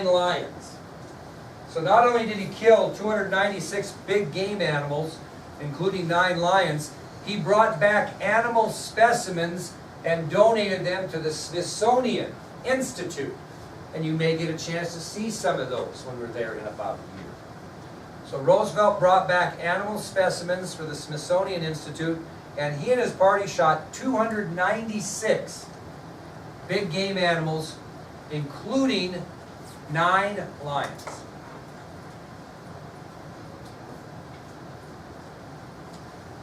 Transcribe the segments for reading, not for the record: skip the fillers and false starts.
lions. So not only did he kill 296 big game animals, including 9 lions, he brought back animal specimens and donated them to the Smithsonian Institute. And you may get a chance to see some of those when we're there in about a year. So Roosevelt brought back animal specimens for the Smithsonian Institute, and he and his party shot 296 big game animals, including 9 lions.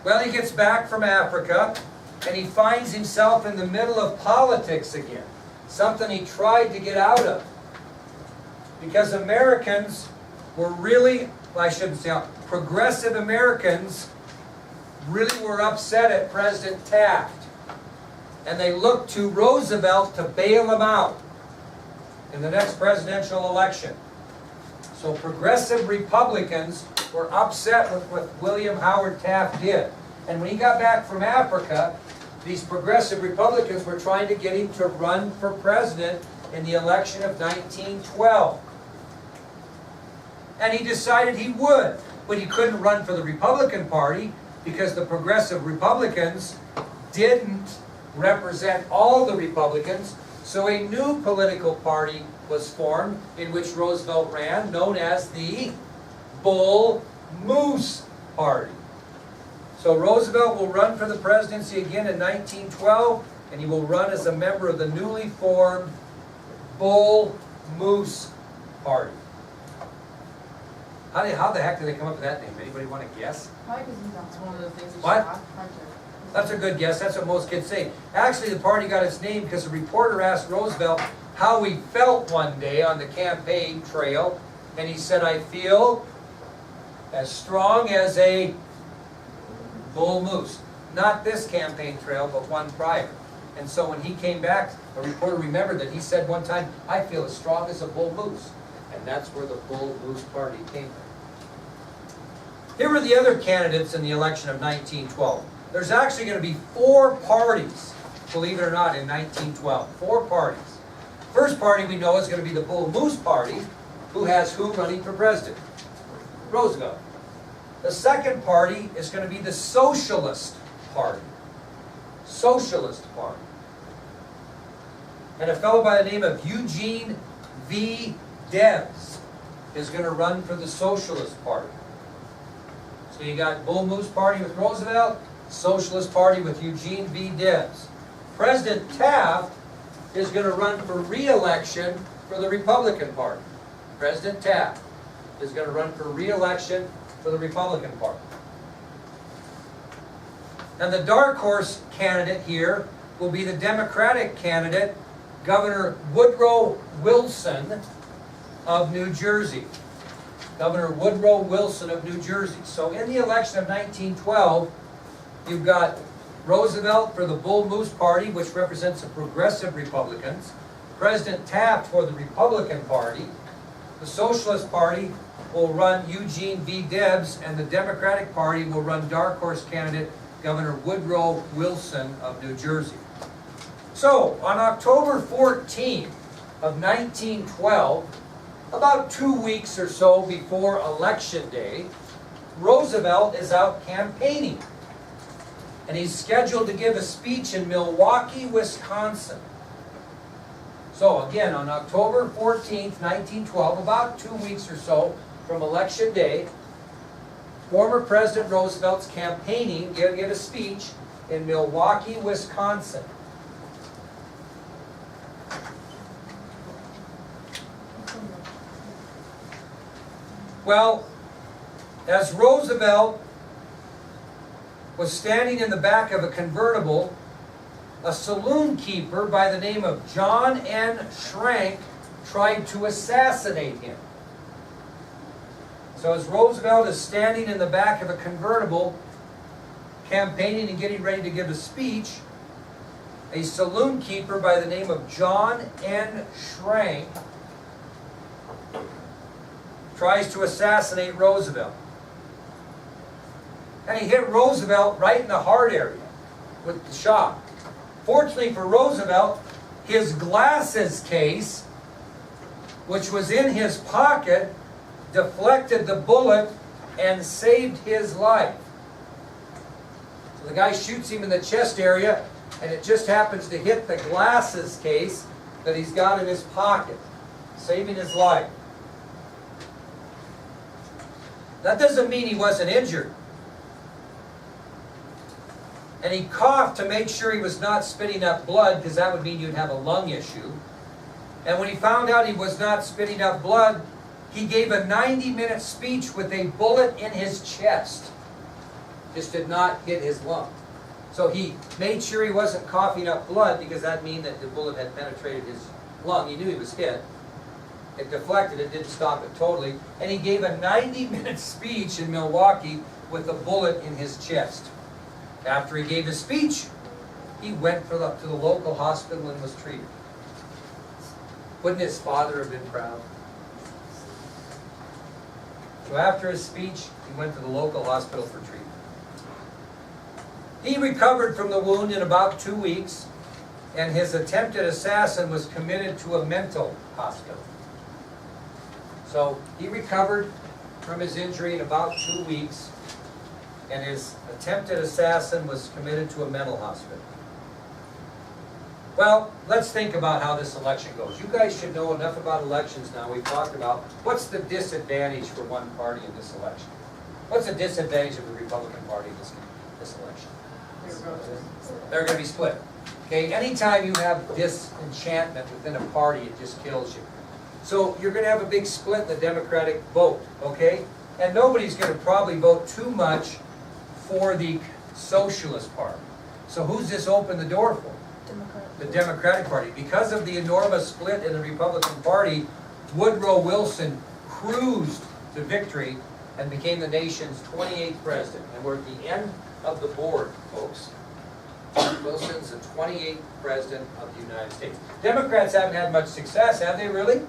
Well, he gets back from Africa, and he finds himself in the middle of politics again, something he tried to get out of. Because Americans were really, well, I shouldn't say, progressive Americans really were upset at President Taft. And they looked to Roosevelt to bail them out in the next presidential election. So progressive Republicans were upset with what William Howard Taft did. And when he got back from Africa, these progressive Republicans were trying to get him to run for president in the election of 1912. And he decided he would, but he couldn't run for the Republican Party because the progressive Republicans didn't represent all the Republicans. So a new political party was formed in which Roosevelt ran, known as the Bull Moose Party. So Roosevelt will run for the presidency again in 1912, and he will run as a member of the newly formed Bull Moose Party. How the heck did they come up with that name? Anybody want to guess? Probably because that's one of the things. What? That's a good guess. That's what most kids say. Actually, the party got its name because a reporter asked Roosevelt how he felt one day on the campaign trail, and he said, "I feel as strong as a bull moose." Not this campaign trail, but one prior. And so when he came back, a reporter remembered that he said one time, "I feel as strong as a bull moose." And that's where the Bull Moose Party came from. Here were the other candidates in the election of 1912. There's actually going to be 4 parties, believe it or not, in 1912. 4 parties. First party we know is going to be the Bull Moose Party, who has who running for president? Roosevelt. The second party is going to be the Socialist Party. Socialist Party. And a fellow by the name of Eugene V. Debs is going to run for the Socialist Party. So you got Bull Moose Party with Roosevelt, Socialist Party with Eugene V. Debs. President Taft is going to run for re-election for the Republican Party. President Taft is going to run for re-election for the Republican Party. And the dark horse candidate here will be the Democratic candidate, Governor Woodrow Wilson of New Jersey. Governor Woodrow Wilson of New Jersey. So in the election of 1912, you've got Roosevelt for the Bull Moose Party, which represents the progressive Republicans. President Taft for the Republican Party. The Socialist Party will run Eugene V. Debs, and the Democratic Party will run dark horse candidate Governor Woodrow Wilson of New Jersey. So on October 14th of 1912, about 2 weeks or so before Election Day, Roosevelt is out campaigning. And he's scheduled to give a speech in Milwaukee, Wisconsin. So again, on October 14th, 1912, about 2 weeks or so from Election Day, former President Roosevelt's campaigning, give a speech in Milwaukee, Wisconsin. Well, as Roosevelt was standing in the back of a convertible, a saloon keeper by the name of John N. Schrank tried to assassinate him. So as Roosevelt is standing in the back of a convertible, campaigning and getting ready to give a speech, a saloon keeper by the name of John N. Schrank tries to assassinate Roosevelt. And he hit Roosevelt right in the heart area with the shot. Fortunately for Roosevelt, his glasses case which was in his pocket, deflected the bullet and saved his life. So the guy shoots him in the chest area, and it just happens to hit the glasses case that he's got in his pocket, saving his life. That doesn't mean he wasn't injured. And he coughed to make sure he was not spitting up blood, because that would mean you'd have a lung issue. And when he found out he was not spitting up blood, he gave a 90-minute speech with a bullet in his chest. Just did not hit his lung. So he made sure he wasn't coughing up blood, because that meant that the bullet had penetrated his lung. He knew he was hit. It deflected, it didn't stop it totally. And he gave a 90-minute speech in Milwaukee with a bullet in his chest. After he gave his speech, he went to the local hospital and was treated. Wouldn't his father have been proud? So after his speech, he went to the local hospital for treatment. He recovered from the wound in about 2 weeks, and his attempted assassin was committed to a mental hospital. So he recovered from his injury in about 2 weeks, and his attempted assassin was committed to a mental hospital. Well, let's think about how this election goes. You guys should know enough about elections now. We've talked about what's the disadvantage for one party in this election. What's the disadvantage of the Republican Party in this election? They're going to be split. Okay, anytime you have disenchantment within a party, it just kills you. So you're going to have a big split in the Democratic vote, okay? And nobody's going to probably vote too much for the Socialist Party. So who's this open the door for? The Democratic Party. Because of the enormous split in the Republican Party, Woodrow Wilson cruised to victory and became the nation's 28th president. And we're at the end of the board, folks. Wilson's the 28th president of the United States. Democrats haven't had much success, have they really?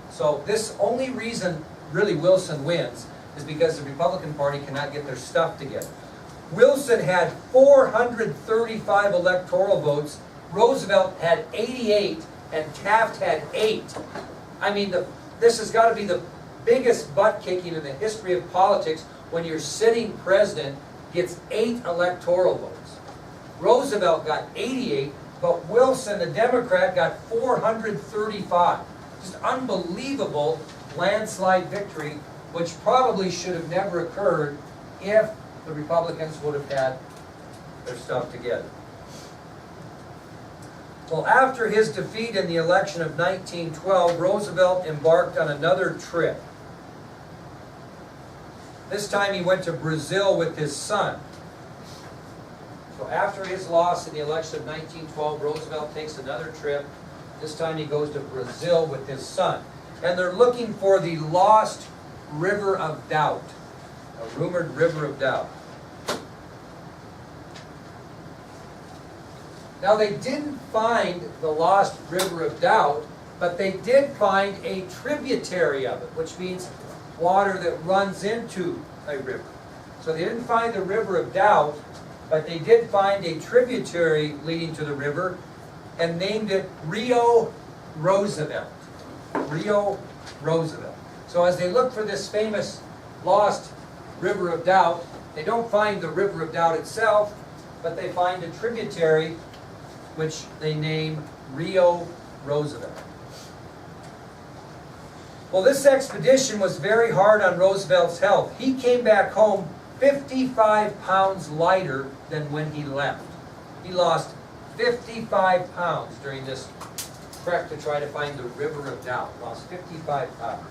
So this only reason really Wilson wins is because the Republican Party cannot get their stuff together. Wilson had 435 electoral votes. Roosevelt had 88, and Taft had 8. I mean, this has got to be the biggest butt-kicking in the history of politics when your sitting president gets 8 electoral votes. Roosevelt got 88, but Wilson, the Democrat, got 435. Just unbelievable landslide victory, which probably should have never occurred if the Republicans would have had their stuff together. Well, after his defeat in the election of 1912, Roosevelt embarked on another trip. This time he went to Brazil with his son. So after his loss in the election of 1912, Roosevelt takes another trip. This time he goes to Brazil with his son. And they're looking for the lost River of Doubt, a rumored River of Doubt. Now they didn't find the lost River of Doubt, but they did find a tributary of it, which means water that runs into a river. So they didn't find the River of Doubt, but they did find a tributary leading to the river and named it Rio Roosevelt. Rio Roosevelt. So as they look for this famous lost River of Doubt, they don't find the River of Doubt itself, but they find a tributary which they name Rio Roosevelt. Well, this expedition was very hard on Roosevelt's health. He came back home 55 pounds lighter than when he left. He lost 55 pounds during this trek to try to find the River of Doubt. Lost 55 pounds.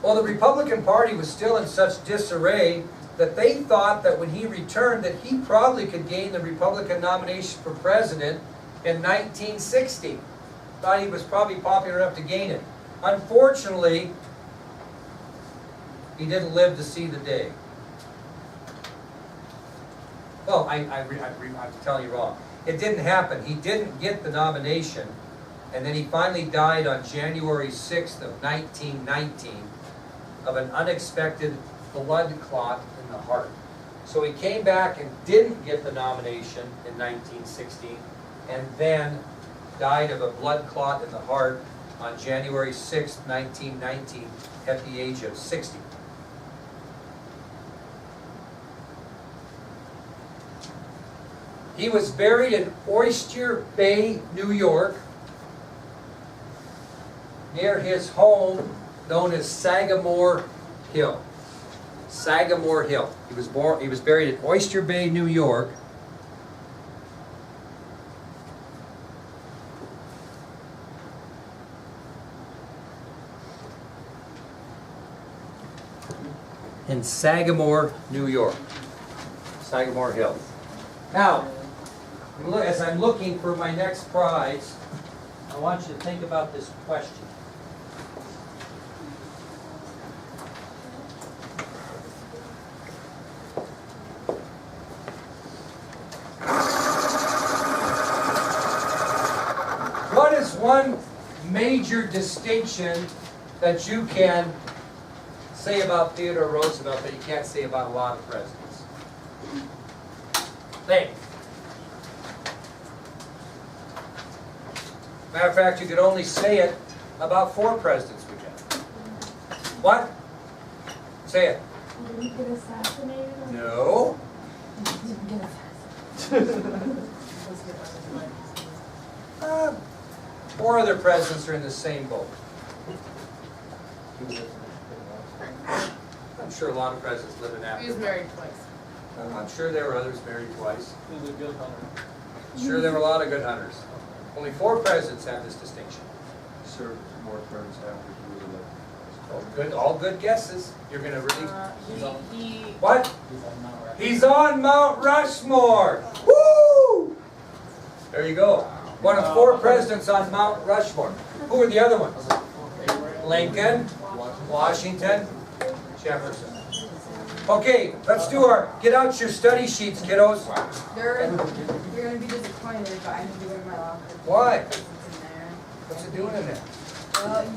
Well, the Republican Party was still in such disarray that they thought that when he returned that he probably could gain the Republican nomination for president in 1960. Thought he was probably popular enough to gain it. Unfortunately, he didn't live to see the day. Well, I'm telling you wrong. It didn't happen. He didn't get the nomination, and then he finally died on January 6th of 1919 of an unexpected blood clot in the heart. So he came back and didn't get the nomination in 1916, and then died of a blood clot in the heart on January 6, 1919, at the age of 60. He was buried in Oyster Bay, New York, near his home known as Sagamore Hill. Sagamore Hill. He was buried in Oyster Bay, New York. In Sagamore, New York. Sagamore Hill. Now, as I'm looking for my next prize, I want you to think about this question. What is one major distinction that you can say about Theodore Roosevelt that you can't say about a lot of presidents? Think. Matter of fact, you could only say it about 4 presidents we got. What? Say it. Did he get assassinated? No. uh, 4 other presidents are in the same boat. I'm sure a lot of presidents live in Africa. He was married twice. I'm sure there were others married twice. He was a good hunter. Sure, there were a lot of good hunters. Only 4 presidents have this distinction. Served more terms after he was elected. All good guesses. You're going to really... He What? He's on Mount Rushmore. He's on Mount Rushmore. Woo! There you go. One of 4 presidents on Mount Rushmore. Who are the other ones? Lincoln, Washington, Jefferson. Okay, let's do our, get out your study sheets, kiddos. You're gonna be disappointed, but I need to go to my locker. Why? It's in there. What's it doing in there?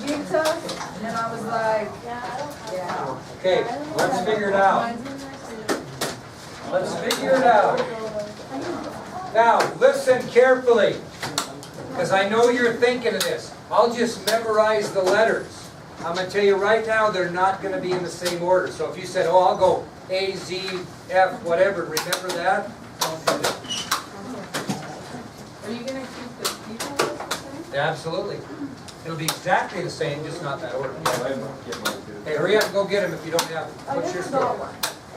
You took, and then I was like, yeah. Okay, let's figure it out. Let's figure it out. Now, listen carefully, because I know you're thinking of this. I'll just memorize the letters. I'm going to tell you right now, they're not going to be in the same order. So if you said, oh, I'll go A, Z, F, whatever, remember that? Don't do that. Are you gonna keep the people the same? Absolutely. It'll be exactly the same, just not that order. I might get mine too. Hey, hurry up and go get them if you don't have them. I What's your never got score? one.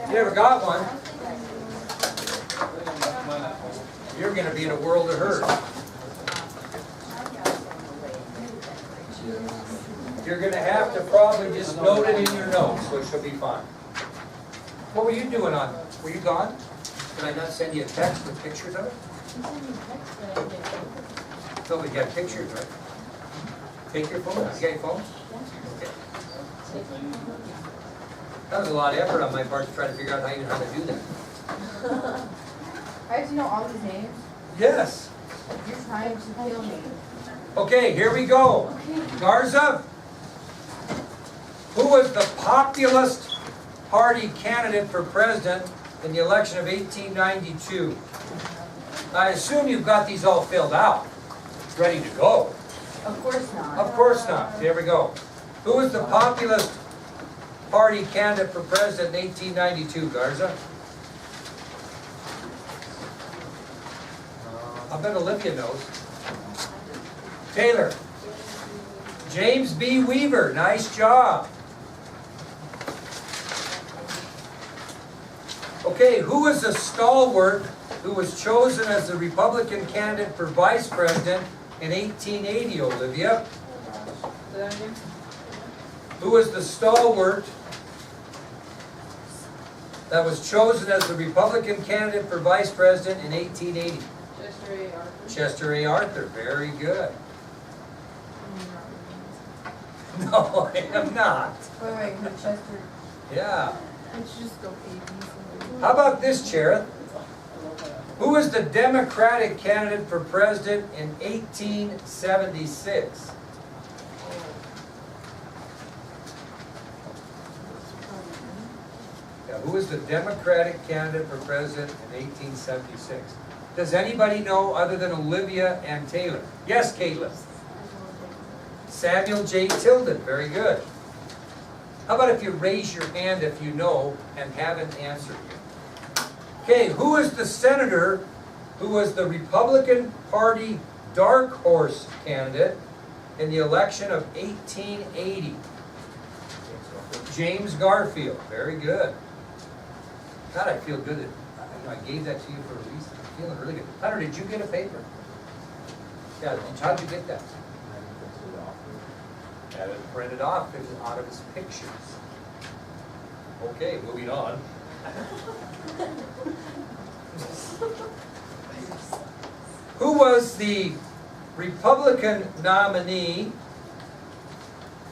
You never got one? Mine at home. You're going to be in a world of hurt. You're going to have to probably just note it in your notes, which will be fine. What were you doing on? Were you gone? Did I not send you a text with pictures of it? So we got pictures, right? Take your phone. You got your phone? Okay. That was a lot of effort on my part to try to figure out how to do that. I have to know all these names. Yes. You're trying to kill me. Okay, here we go. Garza, who was the populist party candidate for president in the election of 1892? I assume you've got these all filled out, ready to go. Of course not. Of course not. Here we go. Who was the populist party candidate for president in 1892, Garza? I bet Olivia knows. Taylor. James B. Weaver. Nice job. Okay, who was a stalwart who was chosen as the Republican candidate for vice president in 1880, Olivia? Say that again? Who was the stalwart that was chosen as the Republican candidate for vice president in 1880? Chester A. Arthur. Chester A. Arthur. Very good. No, I am not. Wait, who Chester? Yeah. Let's just go A, How about this, Cherith? Who was the Democratic candidate for president in 1876? Yeah, who was the Democratic candidate for president in 1876? Does anybody know other than Olivia and Taylor? Yes, Caitlin. Samuel J. Tilden, very good. How about if you raise your hand if you know and haven't answered yet? Okay, who is the senator who was the Republican Party dark horse candidate in the election of 1880? James Garfield, very good. God, I feel good that I gave that to you for a reason. I'm feeling really good. Hunter, did you get a paper? Yeah, how'd you get that? Had it printed off, it was out of his pictures. Okay, moving on. Who was the Republican nominee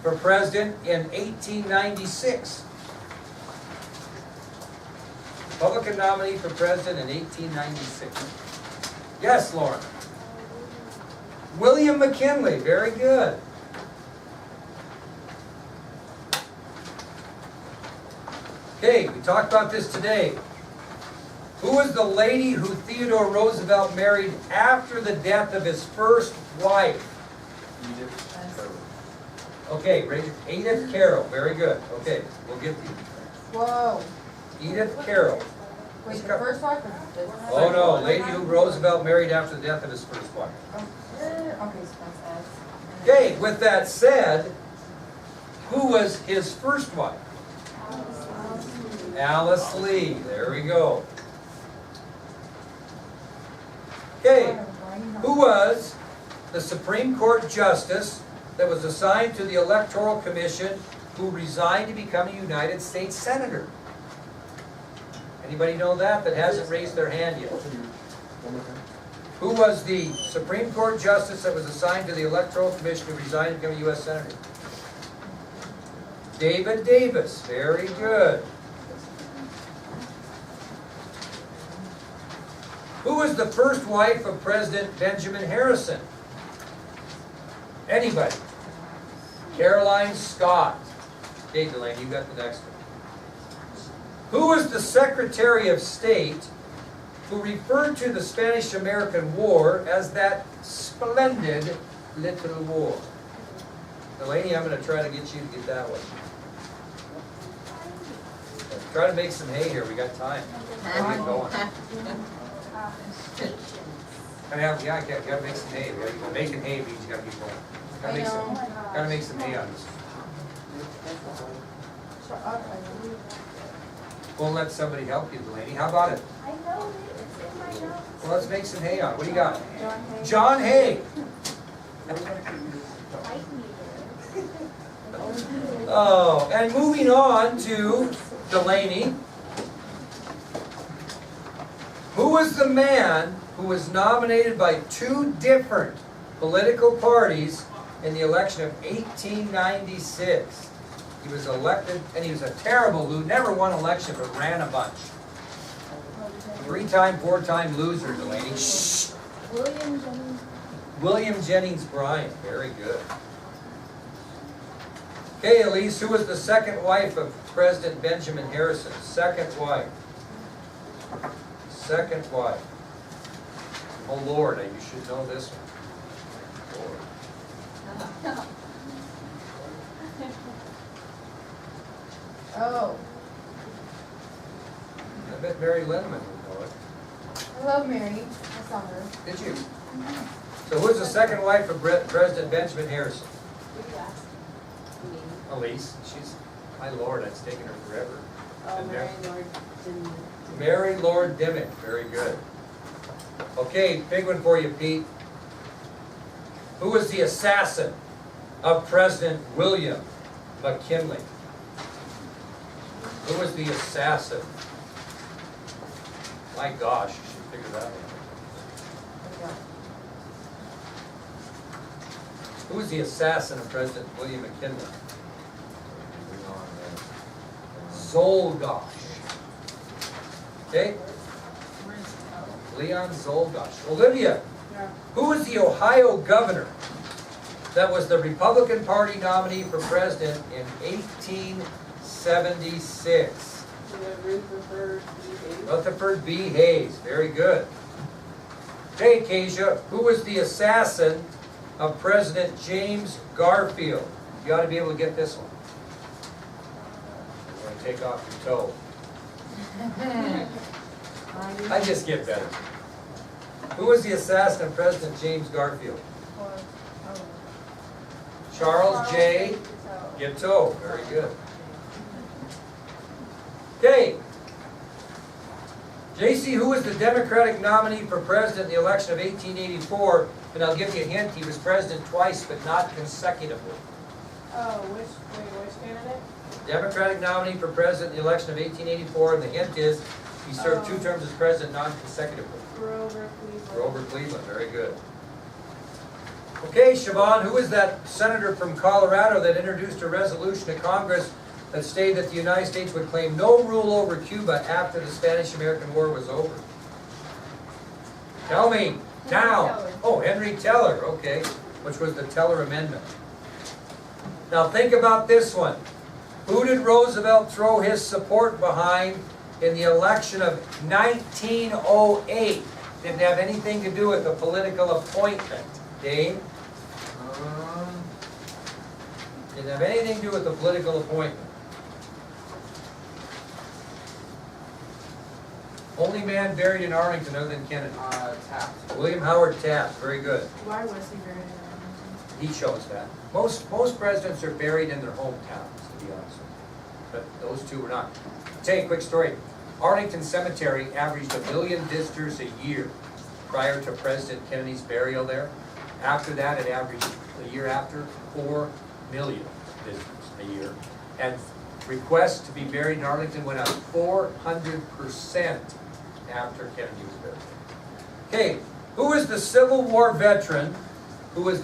for president in 1896? Republican nominee for president in 1896. Yes, Lauren. William McKinley, very good. Okay, we talked about this today. Who was the lady who Theodore Roosevelt married after the death of his first wife? Okay, Edith Carroll, very good. Okay, we'll get to you. Whoa. Edith Carroll. Wait, the first wife or the Oh no, lady who Roosevelt married after the death of his first wife. Okay, so that's S. Okay, with that said, who was his first wife? Alice Lee, there we go. Okay, who was the Supreme Court Justice that was assigned to the Electoral Commission who resigned to become a United States Senator? Anybody know that hasn't raised their hand yet? Who was the Supreme Court Justice that was assigned to the Electoral Commission who resigned to become a U.S. Senator? David Davis, very good. Who was the first wife of President Benjamin Harrison? Anybody? Caroline Scott. Okay, Delaney, you got the next one. Who was the Secretary of State who referred to the Spanish-American War as that splendid little war? Delaney, I'm going to try to get you to get that one. Try to make some hay here. We got time. We'll get going. Yeah, I gotta make some hay. Making hay means you gotta keep going. Gotta make some hay on this. We'll let somebody help you, Delaney. How about it? I know it, it's in my notes. Well, let's make some hay on it. What do you got? John Hay. Oh, and moving on to Delaney. Who was the man who was nominated by two different political parties in the election of 1896? He was elected, and he was a terrible loser, never won election, but ran a bunch. Three-time, four-time loser, Delaney. Shh. William Jennings. William Jennings Bryan, very good. Okay, Elise, who was the second wife of President Benjamin Harrison? Second wife. Second wife. Oh Lord, you should know this one. Lord. Oh, I bet Mary Lindemann would know it. I love Mary. I saw her. Did you? So who's the second wife of President Benjamin Harrison? Elise. She's, my Lord, it's taken her forever. Oh, Mary Lord Dimmick. Mary Lord Dimmick, very good. Okay, big one for you, Pete. Who was the assassin of President William McKinley? Who was the assassin? My gosh, you should figure that one. Who was the assassin of President William McKinley? Zolgosh. Okay? Leon Zolgosh. Olivia, who was the Ohio governor that was the Republican Party nominee for president in 1876? Rutherford B. Rutherford B. Hayes, very good. Okay, Kezia, who was the assassin of President James Garfield? You ought to be able to get this one. I'm going to take off your toe. I just get better. Who was the assassin of President James Garfield? Charles J. Guiteau, very good. Okay. JC, who was the Democratic nominee for president in the election of 1884? And I'll give you a hint, he was president twice, but not consecutively. Oh, which candidate? Democratic nominee for president in the election of 1884, and the hint is he served 2 terms as president non-consecutively. Grover Cleveland. Grover Cleveland, very good. Okay, Siobhan, who is that senator from Colorado that introduced a resolution to Congress that stated that the United States would claim no rule over Cuba after the Spanish-American War was over? Tell me, now. Teller. Oh, Henry Teller, okay, which was the Teller Amendment. Now think about this one. Who did Roosevelt throw his support behind in the election of 1908? Didn't have anything to do with the political appointment. Dave? Didn't have anything to do with the political appointment. Only man buried in Arlington other than Kennedy. Taft. William Howard Taft, very good. Why was he buried in Arlington? He chose that. Most presidents are buried in their hometowns, to be honest with you. But those two were not. I'll tell you a quick story. Arlington Cemetery averaged 1 million visitors a year prior to President Kennedy's burial there. After that, it averaged, the year after, 4 million visitors a year. And requests to be buried in Arlington went up 400% after Kennedy was buried. Okay, who is the Civil War veteran who was the